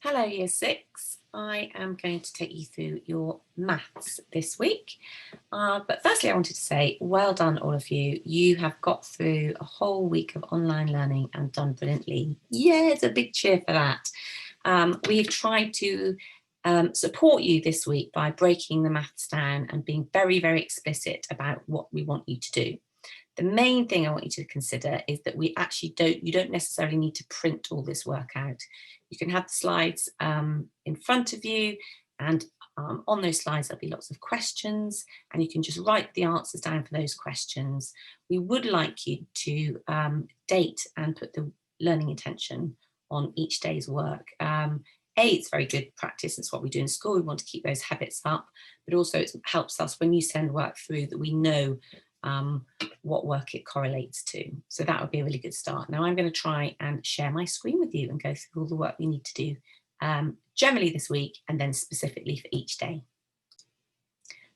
Hello Year 6, I am going to take you through your maths this week. But firstly I wanted to say well done all of you. You have got through a whole week of online learning and done brilliantly. Yeah, it's a big cheer for that. We've tried to support you this week by breaking the maths down and being very, very explicit about what we want you to do. The main thing I want you to consider is that you don't necessarily need to print all this work out. You can have the slides in front of you, and on those slides there'll be lots of questions, and you can just write the answers down for those questions. We would like you to date and put the learning intention on each day's work. It's very good practice. It's what we do in school. We want to keep those habits up, but also it helps us when you send work through that we know what work it correlates to. So that would be a really good start. Now I'm going to try and share my screen with you and go through all the work we need to do generally this week and then specifically for each day.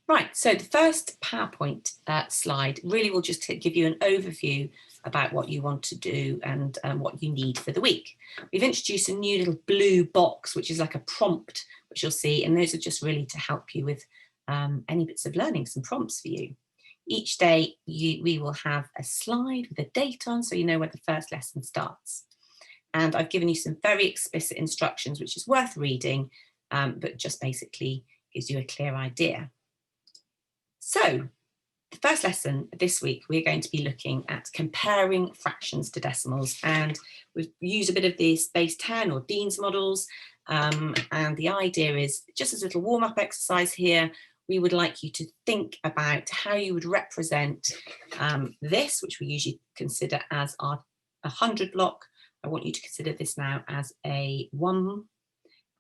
Right, so the first PowerPoint slide really will just give you an overview about what you want to do and what you need for the week. We've introduced a new little blue box, which is like a prompt, which you'll see, and those are just really to help you with any bits of learning, some prompts for you. Each day we will have a slide with a date on, so you know when the first lesson starts. And I've given you some very explicit instructions, which is worth reading, but just basically gives you a clear idea. So the first lesson this week, we're going to be looking at comparing fractions to decimals, and we've used a bit of the Space 10 or Dean's models, and the idea is just as a little warm-up exercise here. We would like you to think about how you would represent this, which we usually consider as our 100 block. I want you to consider this now as a 1,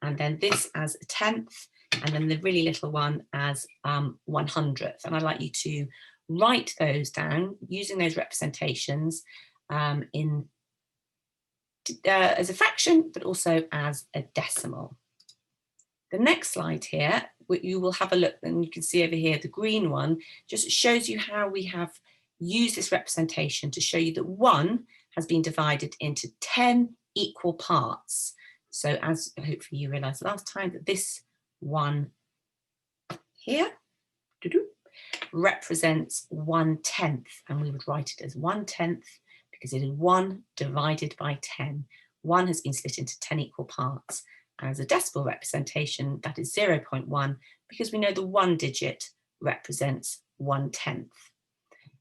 and then this as a 10th, and then the really little one as 100th. And I'd like you to write those down using those representations as a fraction, but also as a decimal. The next slide here, you will have a look, and you can see over here, the green one just shows you how we have used this representation to show you that 1 has been divided into 10 equal parts. So as hopefully you realised last time, that this one here represents 1/10, and we would write it as 1/10 because it is 1 divided by 10. 1 has been split into 10 equal parts. As a decimal representation, that is 0.1, because we know the 1 digit represents 1/10.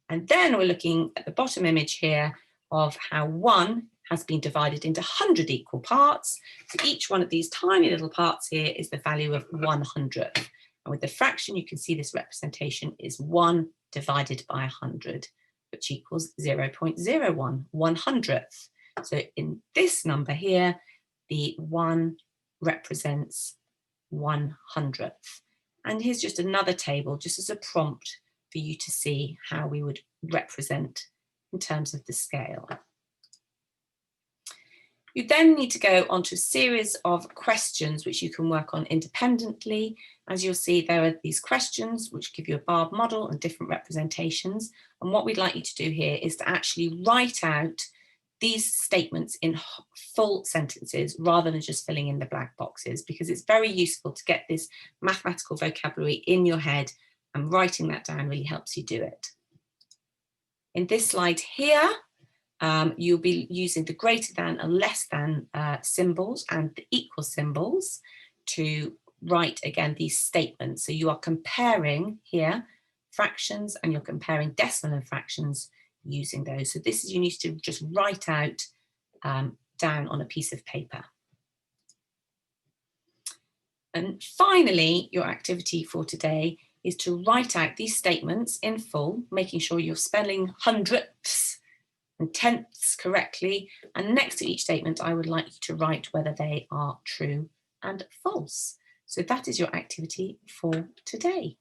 And then we're looking at the bottom image here of how 1 has been divided into 100 equal parts. So each one of these tiny little parts here is the value of 100th. And with the fraction, you can see this representation is 1 divided by 100, which equals 0.01, 100th. So in this number here, the 1 represents 100th. And here's just another table, just as a prompt for you to see how we would represent in terms of the scale. You then need to go on to a series of questions which you can work on independently. As you'll see, there are these questions which give you a barred model and different representations. And what we'd like you to do here is to actually write out these statements in full sentences rather than just filling in the black boxes, because it's very useful to get this mathematical vocabulary in your head, and writing that down really helps you do it. In this slide here, you'll be using the greater than and less than symbols and the equal symbols to write again these statements. So you are comparing here fractions, and you're comparing decimal and fractions using those. So this is, you need to just write out down on a piece of paper. And finally, your activity for today is to write out these statements in full, making sure you're spelling hundredths and tenths correctly. And next to each statement, I would like you to write whether they are true and false. So that is your activity for today.